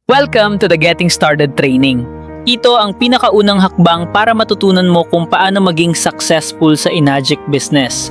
Welcome to the Getting Started Training. Ito ang pinakaunang hakbang para matutunan mo kung paano maging successful sa Enagic business.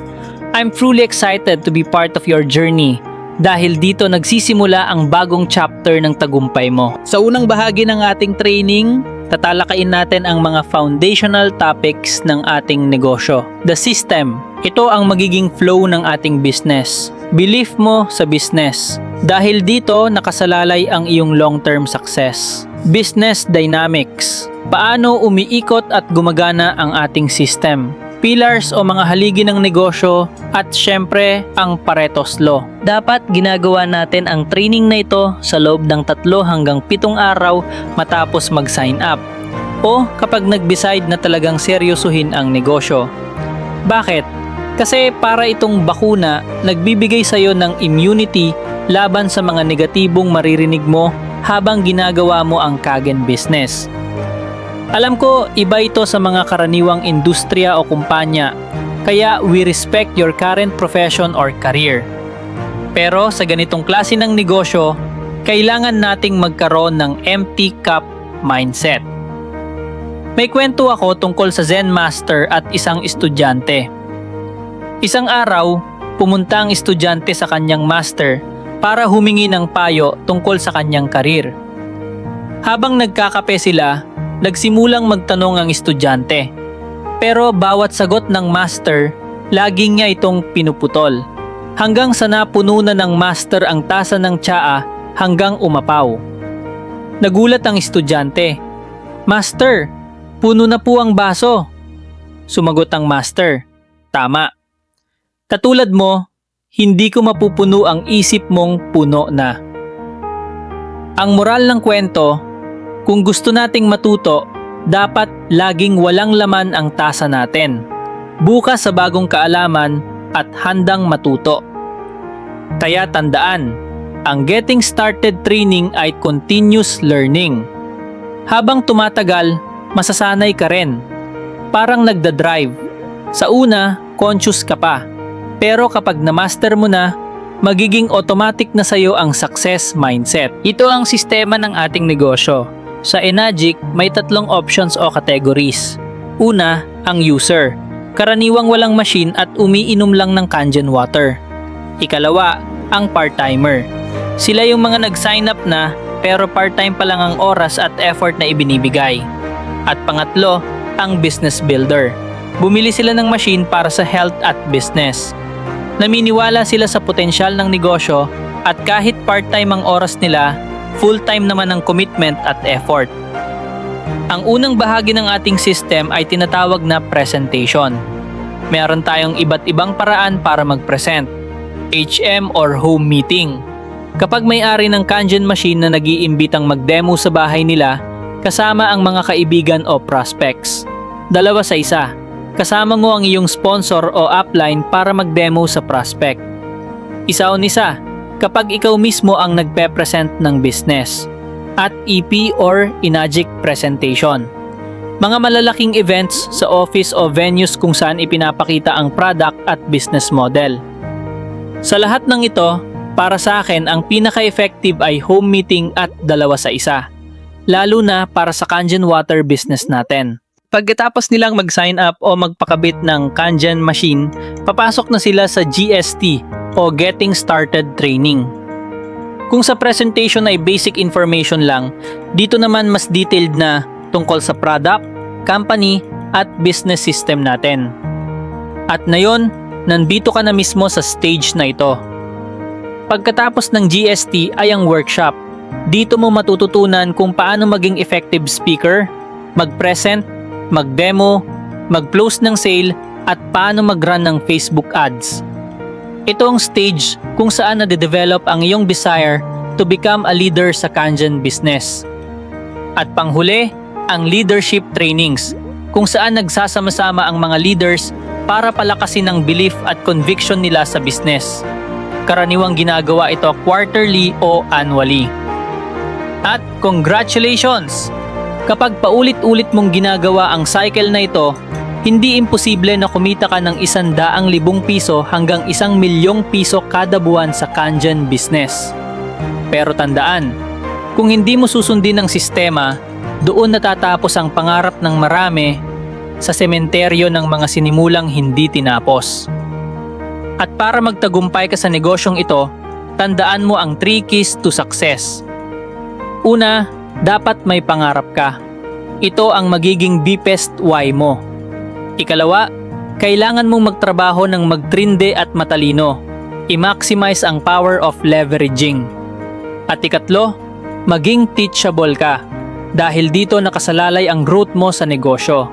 I'm truly excited to be part of your journey dahil dito nagsisimula ang bagong chapter ng tagumpay mo. Sa unang bahagi ng ating training, tatalakayin natin ang mga foundational topics ng ating negosyo. The system, ito ang magiging flow ng ating business. Belief mo sa business. Dahil dito nakasalalay ang iyong long-term success. Business dynamics. Paano umiikot at gumagana ang ating system. Pillars o mga haligi ng negosyo at syempre ang Pareto's Law. Dapat ginagawa natin ang training na ito sa loob ng 3 hanggang 7 araw matapos mag-sign up o kapag nag-decide na talagang seryosuhin ang negosyo. Bakit? Kasi para itong bakuna, nagbibigay sa iyo ng immunity laban sa mga negatibong maririnig mo habang ginagawa mo ang Kagen business. Alam ko, iba ito sa mga karaniwang industriya o kumpanya, kaya we respect your current profession or career. Pero sa ganitong klase ng negosyo, kailangan nating magkaroon ng empty cup mindset. May kwento ako tungkol sa Zen Master at isang estudyante. Isang araw, pumunta ang estudyante sa kanyang master para humingi ng payo tungkol sa kanyang karir. Habang nagkakape sila, nagsimulang magtanong ang estudyante. Pero bawat sagot ng master, laging niya itong pinuputol. Hanggang sa napuno na ng master ang tasa ng tsaa hanggang umapaw. Nagulat ang estudyante. "Master, puno na po ang baso." Sumagot ang master, "Tama. Katulad mo, hindi ko mapupuno ang isip mong puno na." Ang moral ng kwento, kung gusto nating matuto, dapat laging walang laman ang tasa natin. Bukas sa bagong kaalaman at handang matuto. Kaya tandaan, ang Getting Started Training ay continuous learning. Habang tumatagal, masasanay ka rin. Parang nagdadrive. Sa una, conscious ka pa. Pero kapag na-master mo na, magiging automatic na sa'yo ang success mindset. Ito ang sistema ng ating negosyo. Sa Enagic, may 3 options o categories. Una, ang user. Karaniwang walang machine at umiinom lang ng Kangen water. Ikalawa, ang part-timer. Sila yung mga nag-sign up na pero part-time pa lang ang oras at effort na ibinibigay. At pangatlo, ang business builder. Bumili sila ng machine para sa health at business. Naminiwala sila sa potensyal ng negosyo at kahit part-time ang oras nila, full-time naman ang commitment at effort. Ang unang bahagi ng ating system ay tinatawag na presentation. Meron tayong iba't ibang paraan para mag-present. HM or home meeting. Kapag may-ari ng Kangen machine na nag-iimbitang mag-demo sa bahay nila, kasama ang mga kaibigan o prospects. 2 sa 1. Kasama mo ang iyong sponsor o upline para mag-demo sa prospect. Isa on isa, kapag ikaw mismo ang nagpe-present ng business. At EP or Enagic presentation. Mga malalaking events sa office o venues kung saan ipinapakita ang product at business model. Sa lahat ng ito, para sa akin ang pinaka-effective ay home meeting at 2 sa 1. Lalo na para sa Kangen water business natin. Pagkatapos nilang mag-sign up o magpakabit ng Kangen machine, papasok na sila sa GST o Getting Started Training. Kung sa presentation ay basic information lang, dito naman mas detailed na tungkol sa product, company at business system natin. At ngayon, nandito ka na mismo sa stage na ito. Pagkatapos ng GST ay ang workshop. Dito mo matututunan kung paano maging effective speaker, mag-present, mag-demo, mag-close ng sale, at paano mag-run ng Facebook ads. Ito ang stage kung saan nade-develop ang iyong desire to become a leader sa Kangen business. At panghuli, ang leadership trainings, kung saan nagsasama-sama ang mga leaders para palakasin ang belief at conviction nila sa business. Karaniwang ginagawa ito quarterly o annually. At congratulations! Kapag paulit-ulit mong ginagawa ang cycle na ito, hindi imposible na kumita ka ng 100,000 piso hanggang 1 milyong piso kada buwan sa Kangen business. Pero tandaan, Kung hindi mo susundin ang sistema, doon natatapos ang pangarap ng marami sa sementeryo ng mga sinimulang hindi tinapos. At para magtagumpay ka sa negosyong ito, tandaan mo ang 3 keys to success. Una, dapat may pangarap ka. Ito ang magiging deepest why mo. Ikalawa, kailangan mong magtrabaho ng magtrinde at matalino. I-maximize ang power of leveraging. At ikatlo, maging teachable ka. Dahil dito nakasalalay ang growth mo sa negosyo.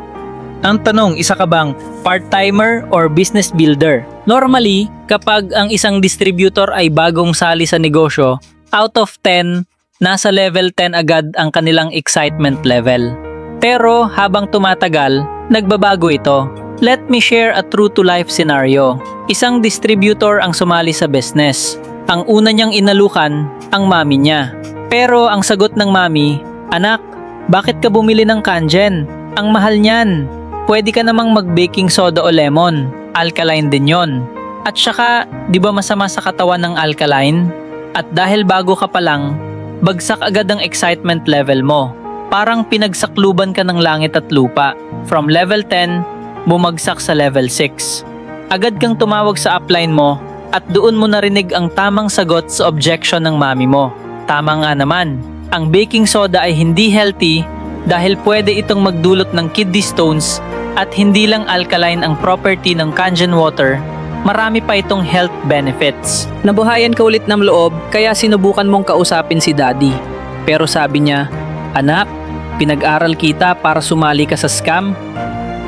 Ang tanong, isa ka bang part-timer or business builder? Normally, kapag ang isang distributor ay bagong sali sa negosyo, out of 10, nasa level 10 agad ang kanilang excitement level. Pero habang tumatagal, nagbabago ito. Let me share a true-to-life scenario. Isang distributor ang sumali sa business. Ang una niyang inalukan, ang mami niya. Pero ang sagot ng mami, "Anak, bakit ka bumili ng Kangen? Ang mahal niyan. Pwede ka namang mag-baking soda o lemon. Alkaline din yon. At saka, di ba masama sa katawan ng alkaline? At dahil bago ka pa lang, bagsak agad ang excitement level mo. Parang pinagsakluban ka ng langit at lupa. From level 10, bumagsak sa level 6. Agad kang tumawag sa upline mo at doon mo narinig ang tamang sagot sa objection ng mami mo. Tama nga naman, ang baking soda ay hindi healthy dahil pwede itong magdulot ng kidney stones at hindi lang alkaline ang property ng Kangen water, marami pa itong health benefits. Nabuhayan ka ulit ng loob kaya sinubukan mong kausapin si daddy. Pero sabi niya, "Anak, pinag-aral kita para sumali ka sa scam?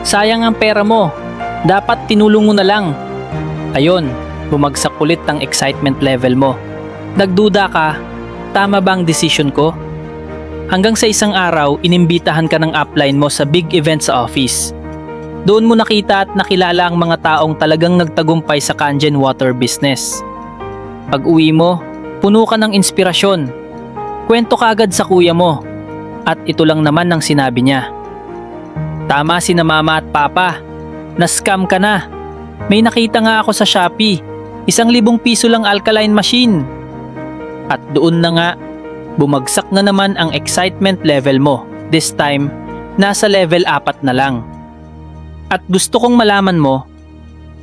Sayang ang pera mo, dapat tinulong mo na lang." Ayun, bumagsak ulit ang excitement level mo. Nagduda ka, tama ba ang decision ko? Hanggang sa isang araw, inimbitahan ka ng upline mo sa big event sa office. Doon mo nakita at nakilala ang mga taong talagang nagtagumpay sa Kangen water business. Pag uwi mo, puno ka ng inspirasyon. Kwento ka agad sa kuya mo. At ito lang naman ang sinabi niya. "Tama sina mama at papa. Na-scam ka na. May nakita nga ako sa Shopee. 1,000 piso lang alkaline machine." At doon na nga, bumagsak na naman ang excitement level mo. This time, nasa level 4 na lang. At gusto kong malaman mo,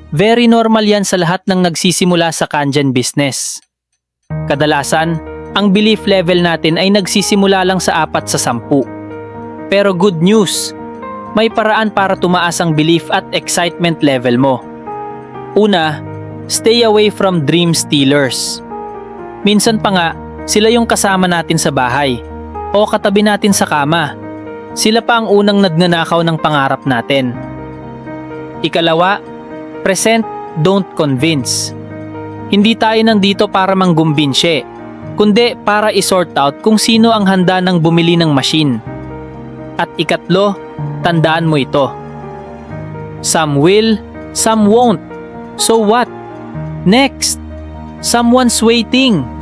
very normal yan sa lahat ng nagsisimula sa Kangen business. Kadalasan, ang belief level natin ay nagsisimula lang sa 4 sa 10. Pero good news, may paraan para tumaas ang belief at excitement level mo. Una, stay away from dream stealers. Minsan pa nga, sila yung kasama natin sa bahay o katabi natin sa kama. Sila pa ang unang nagnanakaw ng pangarap natin. Ikalawa, present, don't convince. Hindi tayo nandito para manggumbinse, kundi para i-sort out kung sino ang handa ng bumili ng machine. At ikatlo, tandaan mo ito. Some will, some won't. So what? Next, someone's waiting.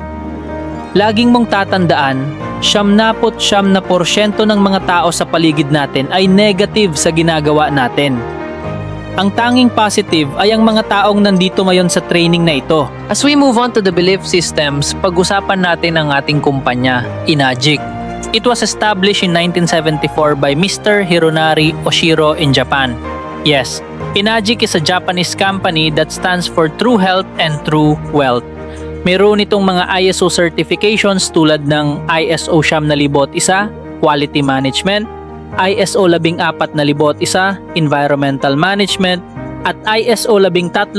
Laging mong tatandaan, 99% ng mga tao sa paligid natin ay negative sa ginagawa natin. Ang tanging positive ay ang mga taong nandito ngayon sa training na ito. As we move on to the belief systems, pag-usapan natin ang ating kumpanya, Enagic. It was established in 1974 by Mr. Hironari Oshiro in Japan. Yes, Enagic is a Japanese company that stands for True Health and True Wealth. Meron itong mga ISO certifications tulad ng ISO 9001, Quality Management, ISO 14001, Environmental Management, at ISO 13045,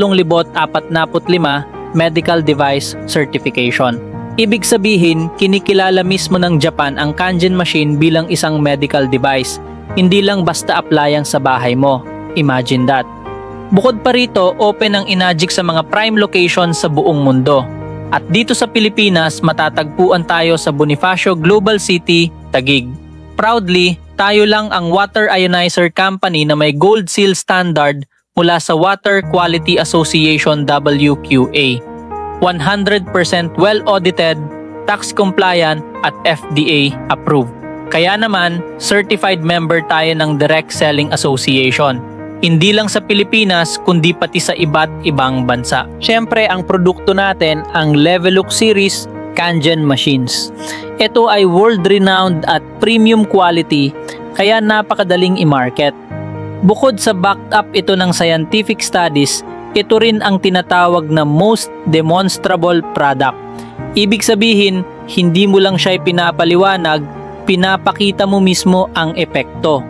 Medical Device Certification. Ibig sabihin, kinikilala mismo ng Japan ang Kangen machine bilang isang medical device, hindi lang basta appliance sa bahay mo. Imagine that. Bukod pa rito, open ang Enagic sa mga prime locations sa buong mundo. At dito sa Pilipinas, matatagpuan tayo sa Bonifacio Global City, Taguig. Proudly, tayo lang ang water ionizer company na may gold seal standard mula sa Water Quality Association WQA. 100% well-audited, tax compliant at FDA approved. Kaya naman, certified member tayo ng Direct Selling Association. Hindi lang sa Pilipinas kundi pati sa iba't ibang bansa. Siyempre, ang produkto natin, ang Levelux series, Kangen machines. Ito ay world-renowned at premium quality kaya napakadaling i-market. Bukod sa backed up ito ng scientific studies, ito rin ang tinatawag na most demonstrable product. Ibig sabihin, hindi mo lang siya pinapaliwanag, pinapakita mo mismo ang epekto.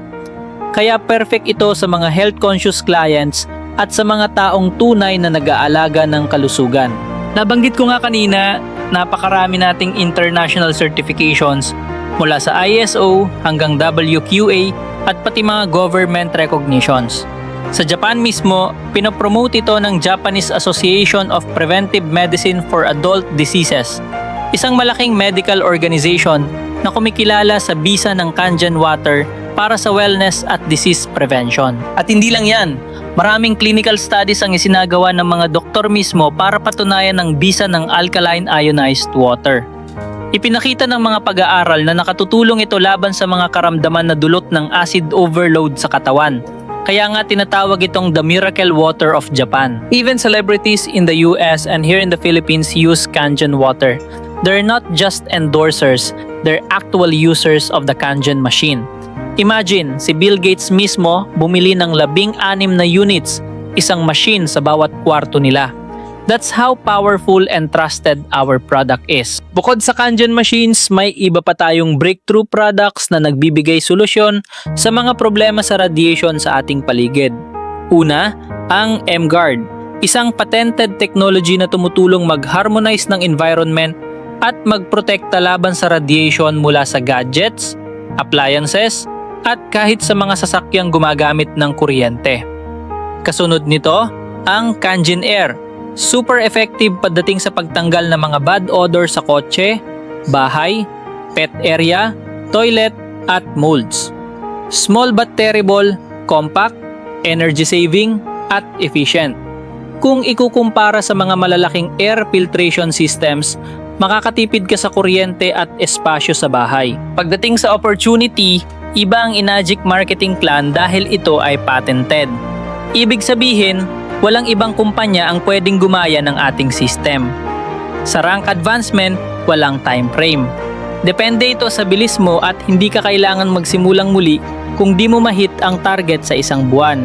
Kaya perfect ito sa mga health-conscious clients at sa mga taong tunay na nag-aalaga ng kalusugan. Nabanggit ko nga kanina, napakarami nating international certifications mula sa ISO hanggang WQA at pati mga government recognitions. Sa Japan mismo, pinopromote ito ng Japanese Association of Preventive Medicine for Adult Diseases, isang malaking medical organization na kumikilala sa bisa ng Kangen water para sa wellness at disease prevention. At hindi lang yan, maraming clinical studies ang isinagawa ng mga doktor mismo para patunayan ang bisa ng alkaline ionized water. Ipinakita ng mga pag-aaral na nakatutulong ito laban sa mga karamdaman na dulot ng acid overload sa katawan. Kaya nga tinatawag itong the miracle water of Japan. Even celebrities in the US and here in the Philippines use Kangen water. They're not just endorsers, they're actual users of the Kangen machine. Imagine, si Bill Gates mismo bumili ng 16 na units, isang machine sa bawat kwarto nila. That's how powerful and trusted our product is. Bukod sa Kangen machines, may iba pa tayong breakthrough products na nagbibigay solusyon sa mga problema sa radiation sa ating paligid. Una, ang M-Guard, isang patented technology na tumutulong mag-harmonize ng environment at magprotekta laban sa radiation mula sa gadgets, appliances, at kahit sa mga sasakyang gumagamit ng kuryente. Kasunod nito, ang Kangen Air, super effective pagdating sa pagtanggal ng mga bad odor sa kotse, bahay, pet area, toilet, at molds. Small but terrible, compact, energy saving, at efficient. Kung ikukumpara sa mga malalaking air filtration systems, makakatipid ka sa kuryente at espasyo sa bahay. Pagdating sa opportunity, iba ang Enagic marketing plan dahil ito ay patented. Ibig sabihin, walang ibang kumpanya ang pwedeng gumaya ng ating system. Sa rank advancement, walang time frame. Depende ito sa bilis mo at hindi ka kailangan magsimulang muli kung di mo mahit ang target sa isang buwan.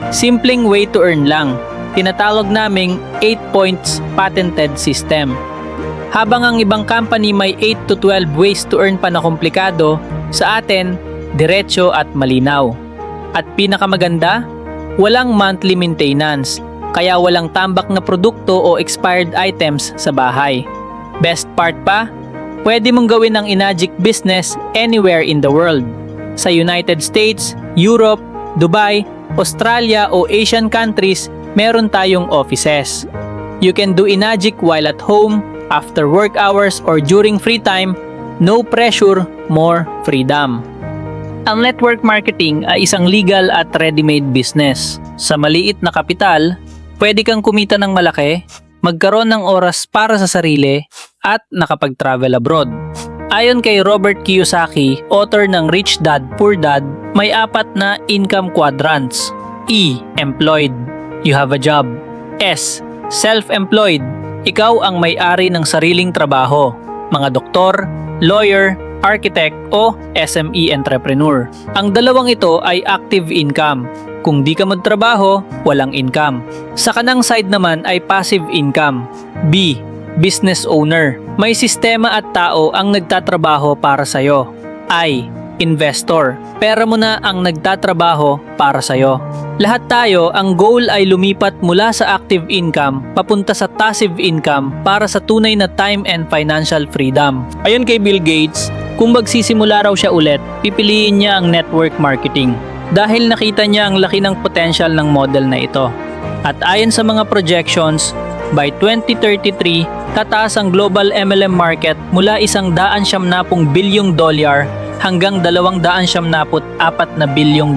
Simpleng way to earn lang. Tinatawag naming 8 points patented system. Habang ang ibang company may 8 to 12 ways to earn pa na komplikado, sa atin, diretso at malinaw. At pinakamaganda, walang monthly maintenance, kaya walang tambak na produkto o expired items sa bahay. Best part pa, pwede mong gawin ang Enagic business anywhere in the world. Sa United States, Europe, Dubai, Australia o Asian countries, meron tayong offices. You can do Enagic while at home, after work hours or during free time, no pressure, more freedom. Ang network marketing ay isang legal at ready-made business. Sa maliit na kapital, pwede kang kumita ng malaki, magkaroon ng oras para sa sarili, at nakapag-travel abroad. Ayon kay Robert Kiyosaki, author ng Rich Dad, Poor Dad, may 4 na income quadrants. E. Employed. You have a job. S. Self-employed. Ikaw ang may-ari ng sariling trabaho. Mga doktor, lawyer, architect o SME entrepreneur. Ang dalawang ito ay active income. Kung di ka magtrabaho, walang income. Sa kanang side naman ay passive income. B. Business owner. May sistema at tao ang nagtatrabaho para sa'yo. I. Investor. Pera mo na ang nagtatrabaho para sa'yo. Lahat tayo, ang goal ay lumipat mula sa active income papunta sa passive income para sa tunay na time and financial freedom. Ayon kay Bill Gates, kung magsisimula raw siya ulit, pipiliin niya ang network marketing dahil nakita niya ang laki ng potential ng model na ito. At ayon sa mga projections, by 2033, tataas ang global MLM market mula $170 bilyong hanggang $274 na bilyong.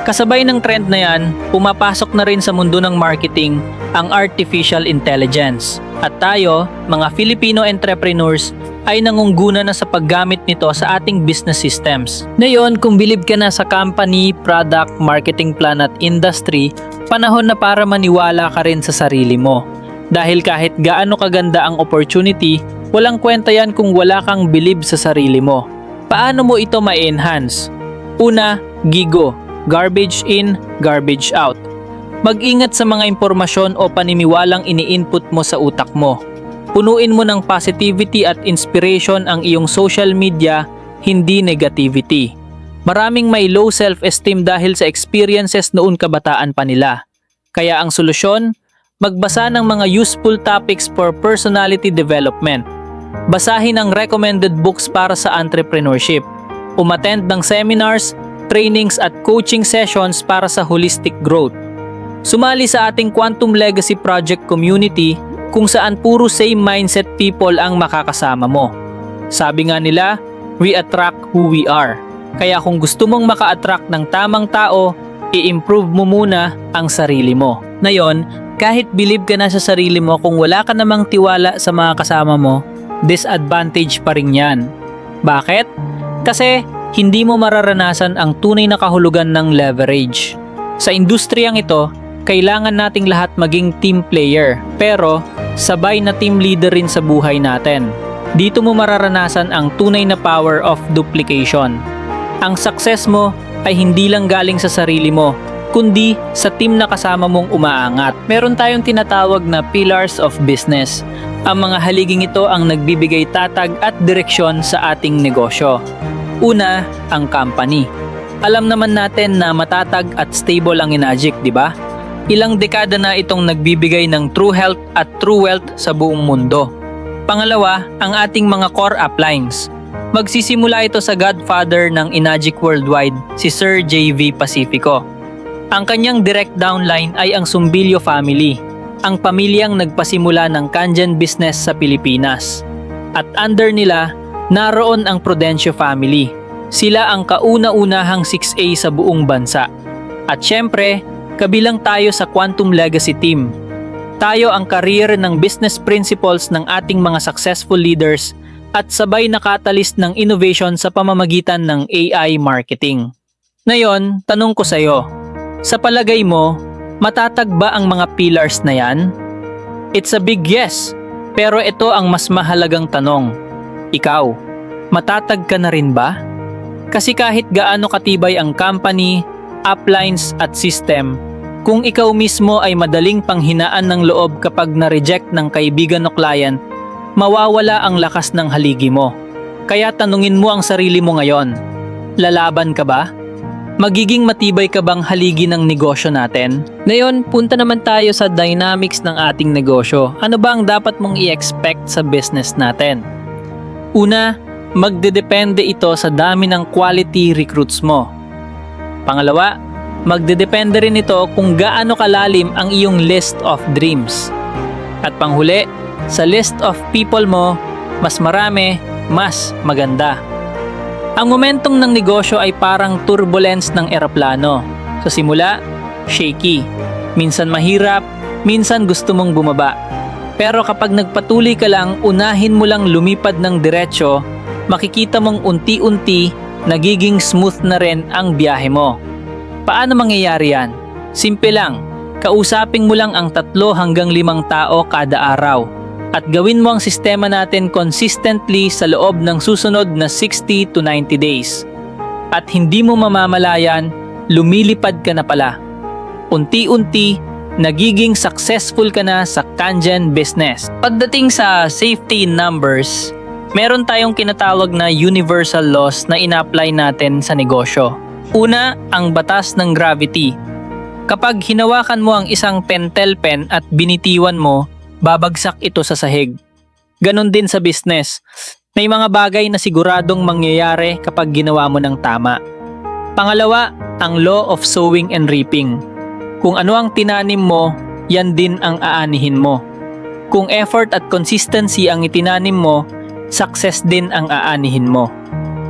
Kasabay ng trend na yan, pumapasok na rin sa mundo ng marketing ang artificial intelligence. At tayo, mga Filipino entrepreneurs, ay nangungguna na sa paggamit nito sa ating business systems. Ngayon, kung bilib ka na sa company, product, marketing plan at industry, panahon na para maniwala ka rin sa sarili mo. Dahil kahit gaano kaganda ang opportunity, Walang kwenta yan kung wala kang believe sa sarili mo. Paano mo ito ma-enhance? Una, gigo. Garbage in, garbage out. Mag-ingat sa mga impormasyon o paniniwalang ini-input mo sa utak mo. Punuin mo ng positivity at inspiration ang iyong social media, hindi negativity. Maraming may low self-esteem dahil sa experiences noon kabataan pa nila. Kaya ang solusyon, magbasa ng mga useful topics for personality development. Basahin ang recommended books para sa entrepreneurship. Umattend ng seminars, trainings at coaching sessions para sa holistic growth. Sumali sa ating Quantum Legacy Project community kung saan puro same mindset people ang makakasama mo. Sabi nga nila, we attract who we are. Kaya kung gusto mong maka-attract ng tamang tao, i-improve mo muna ang sarili mo. Ngayon, kahit believe ka na sa sarili mo, kung wala ka namang tiwala sa mga kasama mo, disadvantage pa rin yan. Bakit? Kasi hindi mo mararanasan ang tunay na kahulugan ng leverage. Sa industriyang ito, kailangan nating lahat maging team player, pero sabay na team leader rin sa buhay natin. Dito mo mararanasan ang tunay na power of duplication. Ang success mo ay hindi lang galing sa sarili mo, kundi sa team na kasama mong umaangat. Meron tayong tinatawag na pillars of business. Ang mga haliging ito ang nagbibigay tatag at direksyon sa ating negosyo. Una, ang company. Alam naman natin na matatag at stable ang Enagic, di ba? Ilang dekada na itong nagbibigay ng true health at true wealth sa buong mundo. Pangalawa, ang ating mga core uplines. Magsisimula ito sa godfather ng Enagic Worldwide, si Sir J.V. Pacifico. Ang kanyang direct downline ay ang Zumbillo family, ang pamilyang nagpasimula ng Kangen business sa Pilipinas. At under nila, naroon ang Prudencio family. Sila ang kauna-unahang 6A sa buong bansa. At syempre, kabilang tayo sa Quantum Legacy Team. Tayo ang career ng business principles ng ating mga successful leaders at sabay na catalyst ng innovation sa pamamagitan ng AI marketing. Ngayon, tanong ko sa iyo, sa palagay mo, matatag ba ang mga pillars na yan? It's a big yes, pero ito ang mas mahalagang tanong. Ikaw, matatag ka na rin ba? Kasi kahit gaano katibay ang company, uplines at system, kung ikaw mismo ay madaling panghinaan ng loob kapag na-reject ng kaibigan o client, mawawala ang lakas ng haligi mo. Kaya tanungin mo ang sarili mo ngayon, lalaban ka ba? Magiging matibay ka bang haligi ng negosyo natin? Ngayon, punta naman tayo sa dynamics ng ating negosyo. Ano ba ang dapat mong i-expect sa business natin? Una, magdedepende ito sa dami ng quality recruits mo. Pangalawa, magdedepende rin ito kung gaano kalalim ang iyong list of dreams. At panghuli, sa list of people mo, mas marami, mas maganda. Ang momentong ng negosyo ay parang turbulence ng eroplano. Sa simula, shaky. Minsan mahirap, minsan gusto mong bumaba. Pero kapag nagpatuloy ka lang, unahin mo lang lumipad ng diretsyo, makikita mong unti-unti nagiging smooth na rin ang biyahe mo. Paano mangyayari yan? Simple lang, kausapin mo lang ang 3 hanggang 5 tao kada araw at gawin mo ang sistema natin consistently sa loob ng susunod na 60 to 90 days. At hindi mo mamamalayan, lumilipad ka na pala. Unti-unti, nagiging successful ka na sa Kangen business. Pagdating sa safety in numbers, meron tayong kinatawag na universal laws na ina-apply natin sa negosyo. Una, ang batas ng gravity. Kapag hinawakan mo ang isang pentel pen at binitiwan mo, babagsak ito sa sahig. Ganon din sa business. May mga bagay na siguradong mangyayari kapag ginawa mo ng tama. Pangalawa, ang law of sowing and reaping. Kung ano ang tinanim mo, yan din ang aanihin mo. Kung effort at consistency ang itinanim mo, success din ang aanihin mo.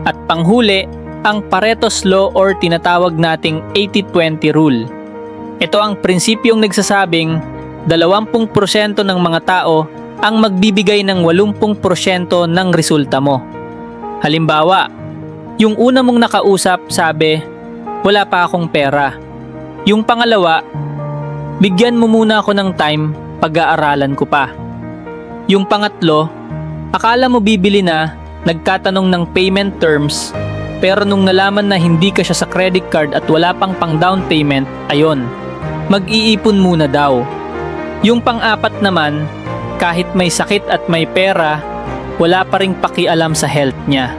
At panghuli, ang Pareto's Law or tinatawag nating 80-20 rule. Ito ang prinsipyong nagsasabing 20% ng mga tao ang magbibigay ng 80% ng resulta mo. Halimbawa, yung una mong nakausap sabi, wala pa akong pera. Yung pangalawa, bigyan mo muna ako ng time, pag-aaralan ko pa. Yung pangatlo, Akala mo bibili na, nagkatanong ng payment terms, pero nung nalaman na hindi ka siya sa credit card at wala pang down payment, ayon, mag-iipon muna daw. Yung pang-apat naman, kahit may sakit at may pera, wala pa ring pakialam sa health niya.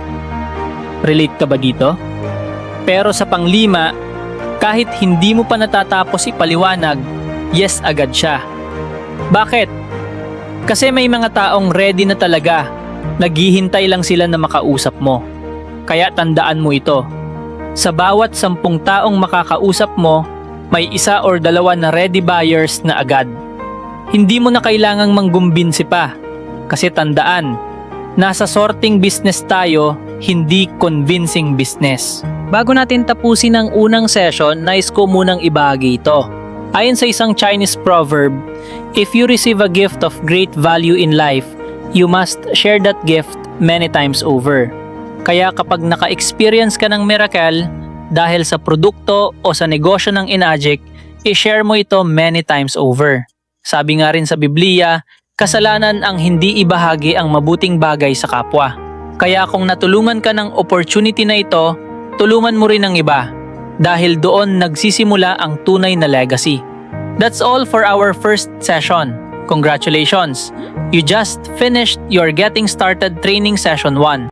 Relate ka ba dito? Pero sa pang-lima, kahit hindi mo pa natatapos ipaliwanag, yes agad siya. Bakit? Kasi may mga taong ready na talaga, naghihintay lang sila na makausap mo. Kaya tandaan mo ito, sa bawat 10 taong makakausap mo, may 1 or 2 na ready buyers na agad. Hindi mo na kailangang manggumbinsi pa, kasi tandaan, nasa sorting business tayo, hindi convincing business. Bago natin tapusin ang unang session, nais ko munang ibahagi ito. Ayon sa isang Chinese proverb, if you receive a gift of great value in life, you must share that gift many times over. Kaya kapag naka-experience ka ng miracle dahil sa produkto o sa negosyo ng Enagic, i-share mo ito many times over. Sabi nga rin sa Biblia, kasalanan ang hindi ibahagi ang mabuting bagay sa kapwa. Kaya kung natulungan ka ng opportunity na ito, tulungan mo rin ang iba dahil doon nagsisimula ang tunay na legacy. That's all for our first session. Congratulations! You just finished your Getting Started Training Session 1.